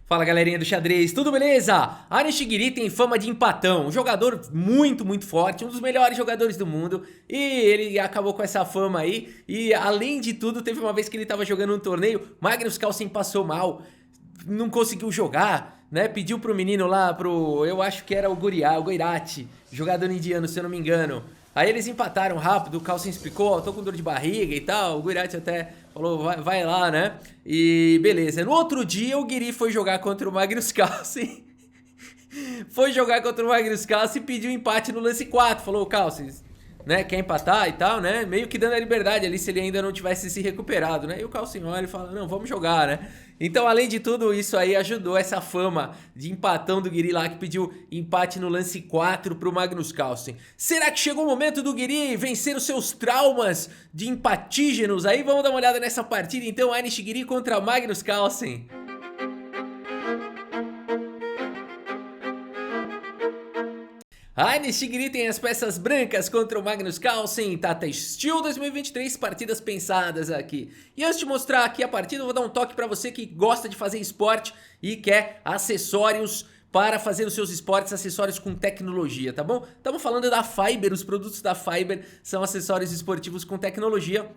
Fala galerinha do xadrez, tudo beleza? A Nishigiri tem fama de empatão, um jogador muito forte, um dos melhores jogadores do mundo. E ele acabou com essa fama aí. E além de tudo, teve uma vez que ele tava jogando um torneio, Magnus Carlsen passou mal, não conseguiu jogar, né? Pediu pro menino lá, eu acho que era o Goirati, jogador indiano, se eu não me engano. Aí eles empataram rápido, o Carlsen explicou, tô com dor de barriga e tal, o Goirati até falou, vai lá, né? E beleza. No outro dia, o Guiri foi jogar contra o Magnus Carlsen. Foi jogar contra o Magnus Carlsen e pediu empate no lance 4. Falou, Carlsen, né, quer empatar e tal, né? Meio que dando a liberdade ali se ele ainda não tivesse se recuperado, né? E o Carlsen olha e fala, não, vamos jogar, né? Então, além de tudo isso aí, ajudou essa fama de empatão do Guiri lá, que pediu empate no lance 4 pro Magnus Carlsen. Será que chegou o momento do Guiri vencer os seus traumas de empatígenos? Aí vamos dar uma olhada nessa partida, então, Anish Guiri contra Magnus Carlsen. A Nishigiri tem as peças brancas contra o Magnus Carlsen, Tata Steel 2023, partidas pensadas aqui. E antes de mostrar aqui a partida, eu vou dar um toque pra você que gosta de fazer esporte e quer acessórios para fazer os seus esportes, acessórios com tecnologia, tá bom? Estamos falando da Fiber, os produtos da Fiber são acessórios esportivos com tecnologia.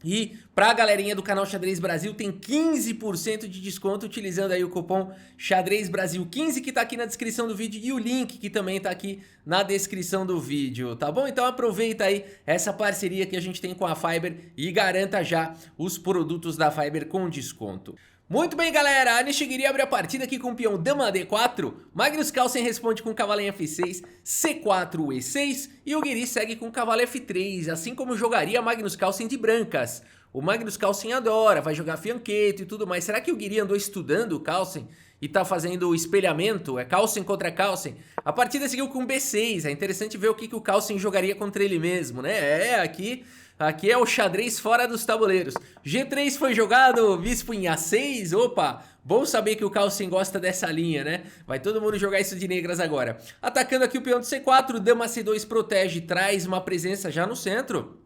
E pra galerinha do canal Xadrez Brasil tem 15% de desconto utilizando aí o cupom Xadrez Brasil 15 que tá aqui na descrição do vídeo e o link que também tá aqui na descrição do vídeo, tá bom? Então aproveita aí essa parceria que a gente tem com a Fiber e garanta já os produtos da Fiber com desconto. Muito bem, galera, a Nishigiri abre a partida aqui com o peão Dama D4, Magnus Carlsen responde com cavalo em F6, C4, E6 e o Guiri segue com cavalo F3, assim como jogaria Magnus Carlsen de brancas. O Magnus Carlsen adora, vai jogar fianqueto e tudo mais. Será que o Guiri andou estudando o Carlsen e tá fazendo o espelhamento? É Carlsen contra Carlsen. A partida seguiu com B6, é interessante ver o que o Carlsen jogaria contra ele mesmo, né? Aqui é o xadrez fora dos tabuleiros. G3 foi jogado, bispo em A6, opa, bom saber que o Carlsen gosta dessa linha, né? Vai todo mundo jogar isso de negras agora. Atacando aqui o peão de C4, dama C2 protege, traz uma presença já no centro.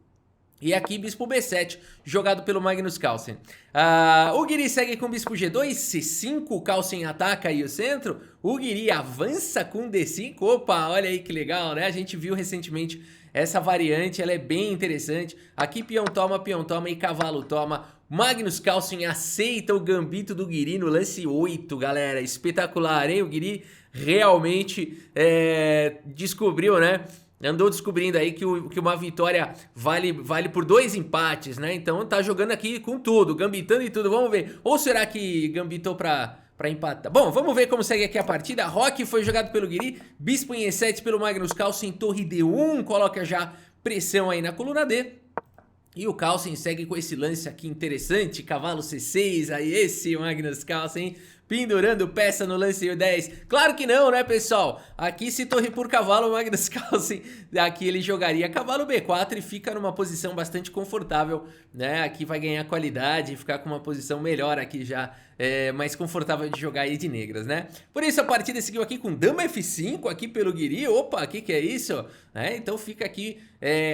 E aqui bispo B7, jogado pelo Magnus Carlsen. O Guiri segue com bispo G2, C5, o Carlsen ataca aí o centro. O Guiri avança com D5, opa, olha aí que legal, né? A gente viu recentemente essa variante, ela é bem interessante. Aqui peão toma e cavalo toma. Magnus Carlsen aceita o gambito do Guiri no lance 8, galera. Espetacular, hein? O Guiri realmente descobriu, né? Andou descobrindo aí que uma vitória vale por 2 empates, né? Então tá jogando aqui com tudo, gambitando e tudo, vamos ver. Ou será que gambitou pra empatar? Bom, vamos ver como segue aqui a partida. Roque foi jogado pelo Guiri, bispo em E7 pelo Magnus Carlsen, torre D1, coloca já pressão aí na coluna D. E o Carlsen segue com esse lance aqui interessante, cavalo C6, aí esse Magnus Carlsen pendurando peça no lance 10. Claro que não, né, pessoal? Aqui se torre por cavalo, o Magnus Carlsen, aqui ele jogaria cavalo B4 e fica numa posição bastante confortável, né? Aqui vai ganhar qualidade e ficar com uma posição melhor aqui já, mais confortável de jogar aí de negras, né? Por isso a partida seguiu aqui com dama F5 aqui pelo Guiri. Opa, que é isso? Então fica aqui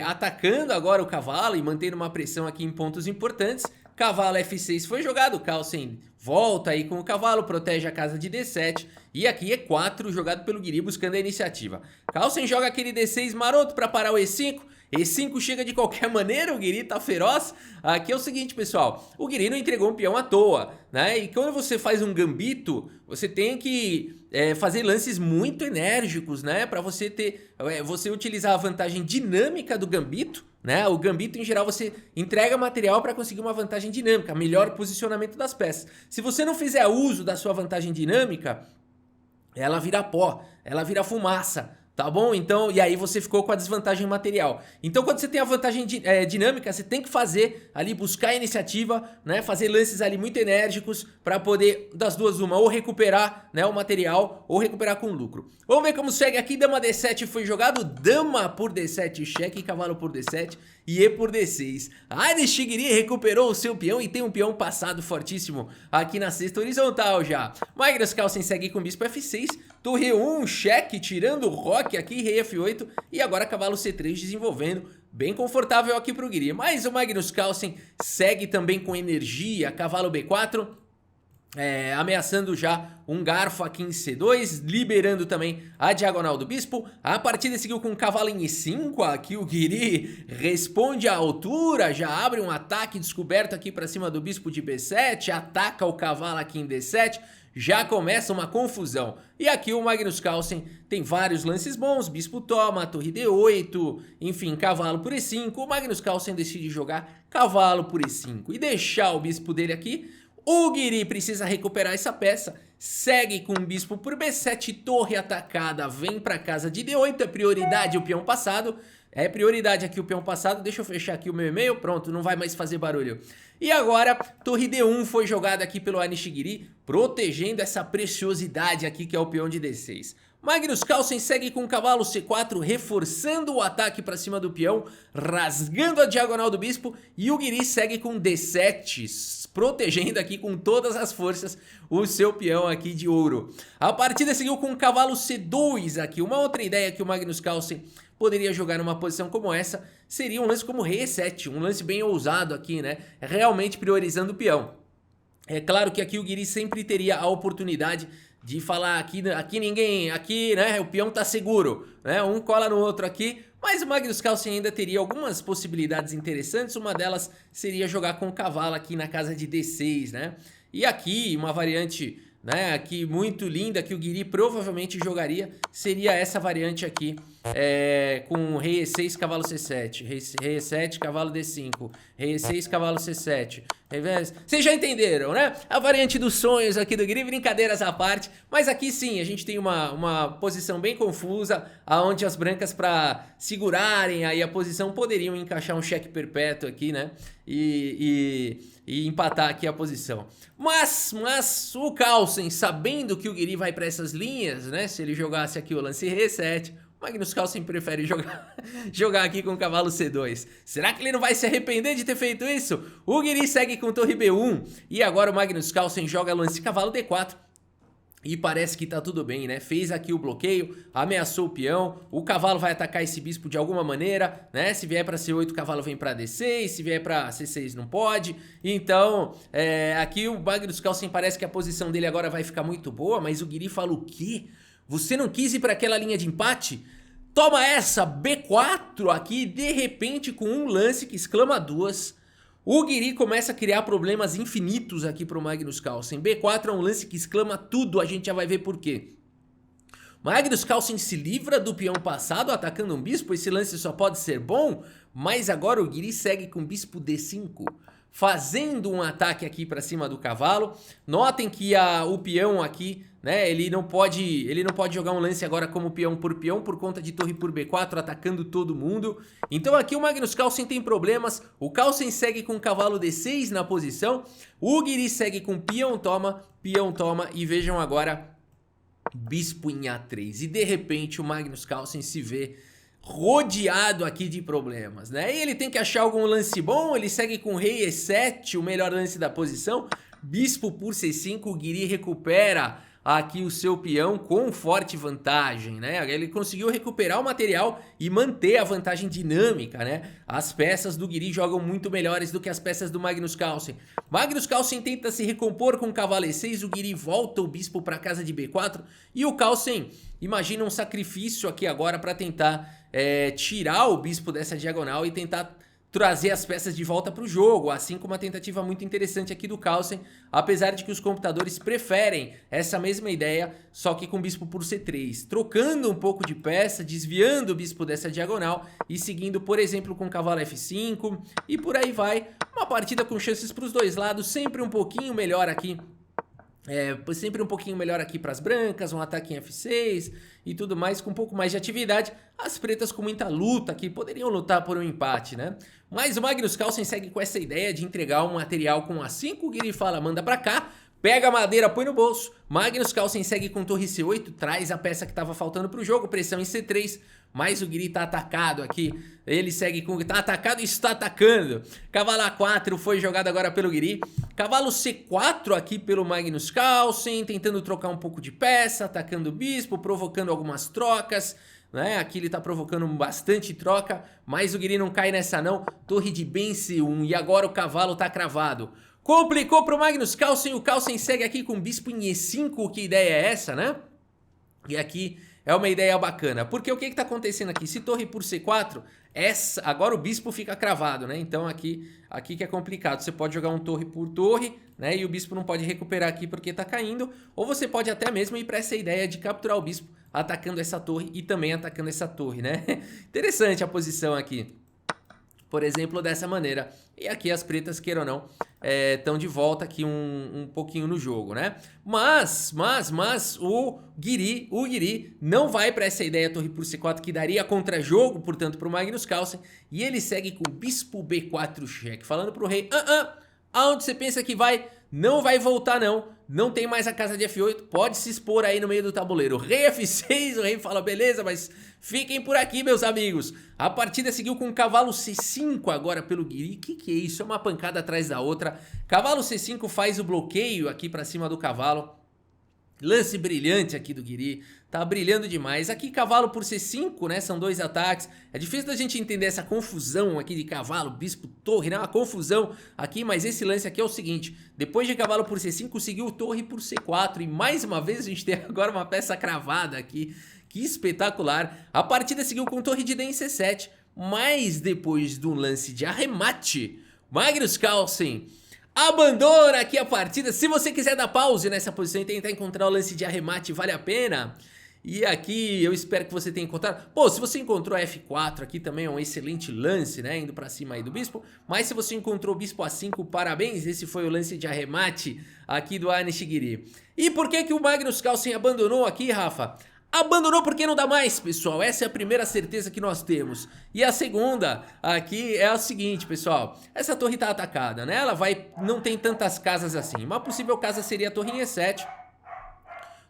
atacando agora o cavalo e mantendo uma pressão aqui em pontos importantes. Cavalo F6 foi jogado, Carlsen volta aí com o cavalo, protege a casa de D7. E aqui E4 jogado pelo Guiri buscando a iniciativa. Carlsen joga aquele D6 maroto para parar o E5. E5 chega de qualquer maneira, o Guiri tá feroz. Aqui é o seguinte, pessoal, o Guiri não entregou um peão à toa, né? E quando você faz um gambito, você tem que fazer lances muito enérgicos, né? Para você você utilizar a vantagem dinâmica do gambito, né? O gambito em geral você entrega material para conseguir uma vantagem dinâmica, melhor posicionamento das peças. Se você não fizer uso da sua vantagem dinâmica, ela vira pó, ela vira fumaça. Tá bom? Então, e aí você ficou com a desvantagem material. Então, quando você tem a vantagem dinâmica, você tem que fazer ali, buscar a iniciativa, né? Fazer lances ali muito enérgicos para poder, das duas uma, ou recuperar, né, o material, ou recuperar com lucro. Vamos ver como segue aqui. Dama D7 foi jogado, dama por D7 cheque, cavalo por D7 e E por D6. A Nishigiri recuperou o seu peão e tem um peão passado fortíssimo aqui na cesta horizontal já. Magnus Carlsen segue com bispo F6, torre 1, cheque, tirando o roque aqui, rei F8 e agora cavalo C3 desenvolvendo. Bem confortável aqui pro Guiri. Mas o Magnus Carlsen segue também com energia, cavalo B4. ameaçando já um garfo aqui em C2, liberando também a diagonal do bispo. A partida seguiu com um cavalo em E5, aqui o Guiri responde à altura, já abre um ataque descoberto aqui para cima do bispo de B7, ataca o cavalo aqui em D7, já começa uma confusão. E aqui o Magnus Carlsen tem vários lances bons, bispo toma, torre D8, enfim, cavalo por E5. O Magnus Carlsen decide jogar cavalo por E5 e deixar o bispo dele aqui. O Guiri precisa recuperar essa peça, segue com o bispo por B7, torre atacada, vem para casa de D8, é prioridade o peão passado, é prioridade aqui o peão passado, deixa eu fechar aqui o meu e-mail, pronto, não vai mais fazer barulho. E agora, torre D1 foi jogada aqui pelo Anish Guiri, protegendo essa preciosidade aqui que é o peão de D6. Magnus Carlsen segue com o cavalo C4, reforçando o ataque para cima do peão, rasgando a diagonal do bispo, e o Guiri segue com D7, protegendo aqui com todas as forças o seu peão aqui de ouro. A partida seguiu com o cavalo C2 aqui. Uma outra ideia que o Magnus Carlsen poderia jogar numa posição como essa seria um lance como Rei E7, um lance bem ousado aqui, né? Realmente priorizando o peão. É claro que aqui o Guiri sempre teria a oportunidade de falar aqui ninguém, aqui, né, o peão tá seguro, né, um cola no outro aqui, mas o Magnus Carlsen ainda teria algumas possibilidades interessantes, uma delas seria jogar com o cavalo aqui na casa de D6, né, e aqui uma variante, né, aqui muito linda que o Guiri provavelmente jogaria, seria essa variante aqui, com Rei E6, cavalo C7, Rei E7, cavalo D5, Rei E6, cavalo C7, vocês já entenderam, né? A variante dos sonhos aqui do Guiri, brincadeiras à parte, mas aqui sim, a gente tem uma posição bem confusa, aonde as brancas para segurarem aí a posição poderiam encaixar um cheque perpétuo aqui, né? E empatar aqui a posição. Mas o Carlsen, sabendo que o Guiri vai para essas linhas, né? Se ele jogasse aqui o lance Rei E7, o Magnus Carlsen prefere jogar aqui com o cavalo C2. Será que ele não vai se arrepender de ter feito isso? O Guiri segue com torre B1 e agora o Magnus Carlsen joga lance cavalo D4. E parece que tá tudo bem, né? Fez aqui o bloqueio, ameaçou o peão, o cavalo vai atacar esse bispo de alguma maneira, né? Se vier pra C8 o cavalo vem pra D6, se vier pra C6 não pode. Então, aqui o Magnus Carlsen parece que a posição dele agora vai ficar muito boa, mas o Guiri fala o quê? Você não quis ir pra aquela linha de empate? Toma essa, B4 aqui, de repente com um lance que exclama duas. O Guiri começa a criar problemas infinitos aqui pro Magnus Carlsen. B4 é um lance que exclama tudo, a gente já vai ver por quê. Magnus Carlsen se livra do peão passado atacando um bispo, esse lance só pode ser bom, mas agora o Guiri segue com bispo D5. Fazendo um ataque aqui para cima do cavalo. Notem que o peão aqui, né, ele não pode jogar um lance agora como peão por conta de torre por B4 atacando todo mundo. Então aqui o Magnus Carlsen tem problemas. O Carlsen segue com cavalo D6 na posição. O Guiri segue com peão toma e vejam agora bispo em A3. E de repente o Magnus Carlsen se vê rodeado aqui de problemas, né? E ele tem que achar algum lance bom, ele segue com Rei E7, o melhor lance da posição, bispo por C5, o Guiri recupera aqui o seu peão com forte vantagem, né? Ele conseguiu recuperar o material e manter a vantagem dinâmica, né? As peças do Guiri jogam muito melhores do que as peças do Magnus Carlsen. Magnus Carlsen tenta se recompor com cavalo E6, o Guiri volta o bispo para casa de B4 e o Carlsen imagina um sacrifício aqui agora para tentar tirar o bispo dessa diagonal e tentar trazer as peças de volta para o jogo, assim como uma tentativa muito interessante aqui do Carlsen, apesar de que os computadores preferem essa mesma ideia, só que com bispo por C3, trocando um pouco de peça, desviando o bispo dessa diagonal e seguindo, por exemplo, com cavalo F5 e por aí vai. Uma partida com chances para os dois lados, sempre um pouquinho melhor aqui. Sempre um pouquinho melhor aqui para as brancas, um ataque em F6 e tudo mais, com um pouco mais de atividade. As pretas com muita luta aqui, poderiam lutar por um empate, né? Mas o Magnus Carlsen segue com essa ideia de entregar um material com A5, o Guiri fala, manda pra cá, pega a madeira, põe no bolso. Magnus Carlsen segue com torre C8, traz a peça que estava faltando pro jogo, pressão em C3, mas o Guiri tá atacado aqui, ele segue com... tá atacado e está atacando. Cavalo A4 foi jogado agora pelo Guiri. Cavalo C4 aqui pelo Magnus Carlsen, tentando trocar um pouco de peça, atacando o bispo, provocando algumas trocas, né? Aqui ele tá provocando bastante troca, mas o Guiri não cai nessa não. Torre de bem C1 e agora o cavalo tá cravado. Complicou pro Magnus Carlsen, o Carlsen segue aqui com o bispo em E5, que ideia é essa, né? E aqui é uma ideia bacana, porque o que tá acontecendo aqui? Se torre por C4, agora o bispo fica cravado, né? Então aqui que é complicado, você pode jogar um torre por torre, né? E o bispo não pode recuperar aqui porque tá caindo, ou você pode até mesmo ir para essa ideia de capturar o bispo atacando essa torre e também atacando essa torre, né? Interessante a posição aqui. Por exemplo, dessa maneira. E aqui as pretas, queiram ou não, estão de volta aqui um pouquinho no jogo, né? Mas o Guiri não vai para essa ideia torre por C4 que daria contra-jogo, portanto, para o Magnus Carlsen. E ele segue com bispo B4 cheque, falando para o rei, aonde você pensa que vai? Não vai voltar não, não tem mais a casa de F8, pode se expor aí no meio do tabuleiro. Rei F6, o rei fala, beleza, mas fiquem por aqui, meus amigos. A partida seguiu com cavalo C5 agora pelo Guiri. Que é isso? É uma pancada atrás da outra. Cavalo C5 faz o bloqueio aqui pra cima do cavalo. Lance brilhante aqui do Guiri, tá brilhando demais. Aqui cavalo por C5, né, são dois ataques. É difícil da gente entender essa confusão aqui de cavalo, bispo, torre, né, uma confusão aqui. Mas esse lance aqui é o seguinte, depois de cavalo por C5, seguiu torre por C4. E mais uma vez a gente tem agora uma peça cravada aqui. Que espetacular. A partida seguiu com torre de D em C7. Mas depois de um lance de arremate, Magnus Carlsen abandona aqui a partida. Se você quiser dar pause nessa posição e tentar encontrar o lance de arremate, vale a pena. E aqui eu espero que você tenha encontrado. Pô, se você encontrou a F4 aqui também é um excelente lance, né? Indo pra cima aí do bispo. Mas se você encontrou o bispo A5, parabéns. Esse foi o lance de arremate aqui do Anish Guiri. E por que o Magnus Carlsen abandonou aqui, Rafa? Abandonou porque não dá mais, pessoal. Essa é a primeira certeza que nós temos. E a segunda aqui é a seguinte, pessoal. Essa torre tá atacada, né? Não tem tantas casas assim. Uma possível casa seria a torre em E7.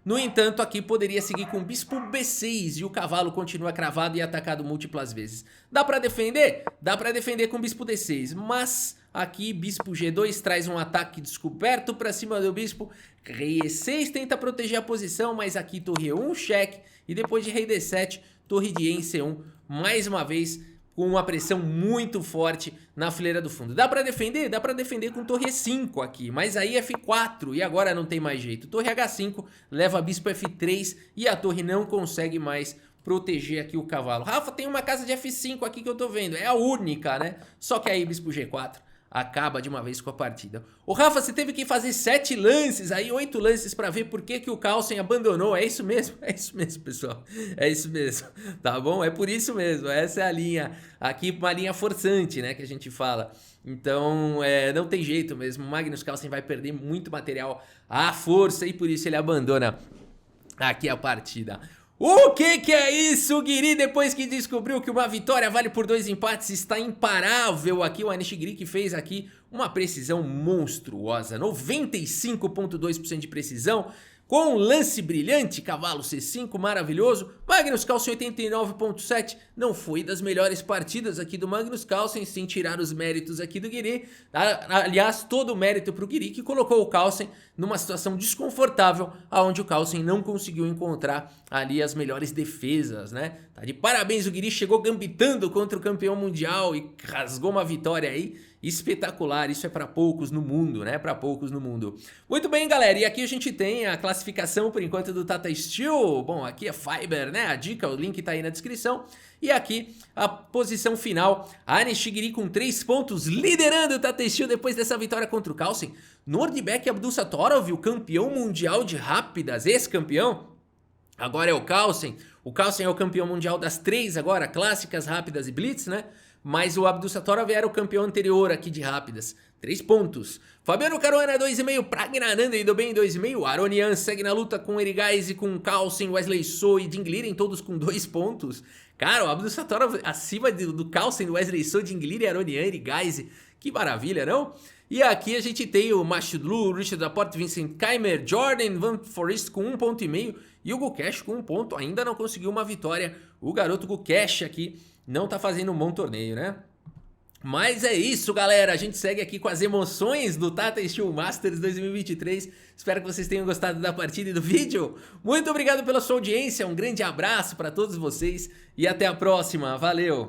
No entanto, aqui poderia seguir com o bispo B6 e o cavalo continua cravado e atacado múltiplas vezes. Dá pra defender? Dá pra defender com o bispo D6, mas aqui bispo G2 traz um ataque descoberto pra cima do bispo. Rei E6 tenta proteger a posição, mas aqui torre E1 cheque e depois de rei D7, torre de E em C1, mais uma vez com uma pressão muito forte na fileira do fundo. Dá pra defender? Dá pra defender com torre E5 aqui, mas aí F4 e agora não tem mais jeito. Torre H5 leva bispo F3 e a torre não consegue mais proteger aqui o cavalo. Rafa, tem uma casa de F5 aqui que eu tô vendo, é a única, né? Só que aí bispo G4 acaba de uma vez com a partida. Ô Rafa, você teve que fazer 7 lances aí, 8 lances pra ver por que o Carlsen abandonou. É isso mesmo, pessoal. É isso mesmo, tá bom? É por isso mesmo, essa é a linha, aqui uma linha forçante, né, que a gente fala. Então, não tem jeito mesmo, o Magnus Carlsen vai perder muito material à força e por isso ele abandona aqui a partida. O que é isso, o Guiri, depois que descobriu que uma vitória vale por 2 empates, está imparável aqui, o Anish Guiri que fez aqui uma precisão monstruosa, 95,2% de precisão, com um lance brilhante, cavalo C5, maravilhoso. Magnus Carlsen 89,7, não foi das melhores partidas aqui do Magnus Carlsen, sem tirar os méritos aqui do Guiri. Aliás, todo o mérito para o Guiri, que colocou o Carlsen numa situação desconfortável, onde o Carlsen não conseguiu encontrar ali as melhores defesas, né? Tá de parabéns, o Guiri chegou gambitando contra o campeão mundial e rasgou uma vitória aí espetacular. Isso é para poucos no mundo, né? Para poucos no mundo. Muito bem, galera, e aqui a gente tem a classificação por enquanto do Tata Steel. Bom, aqui é Fiber, né? A dica, o link tá aí na descrição. E aqui a posição final, Anish Guiri com 3 pontos, liderando o Tata Steel depois dessa vitória contra o Carlsen. Nordibek Abdusattorov, o campeão mundial de rápidas, ex-campeão, agora é o Carlsen. O Carlsen é o campeão mundial das 3 agora, clássicas, rápidas e blitz, né? Mas o Abdusattorov era o campeão anterior aqui de rápidas. 3 pontos. Fabiano Caruana 2,5, Pragnananda indo bem 2,5. Aronian segue na luta com Erigaise, com Carlsen, Wesley So e Dingliren, todos com 2 pontos. Cara, o Abdusattorov acima do Carlsen, do Wesley So, Dingliren, Aronian, Erigaise. Que maravilha, não? E aqui a gente tem o Mashudlu, Richard Laporte, Vincent Keimer, Jordan Van Forest com 1,5 ponto e o Gukesh com 1 ponto. Ainda não conseguiu uma vitória. O garoto Gukesh aqui não tá fazendo um bom torneio, né? Mas é isso, galera. A gente segue aqui com as emoções do Tata Steel Masters 2023. Espero que vocês tenham gostado da partida e do vídeo. Muito obrigado pela sua audiência. Um grande abraço para todos vocês e até a próxima. Valeu!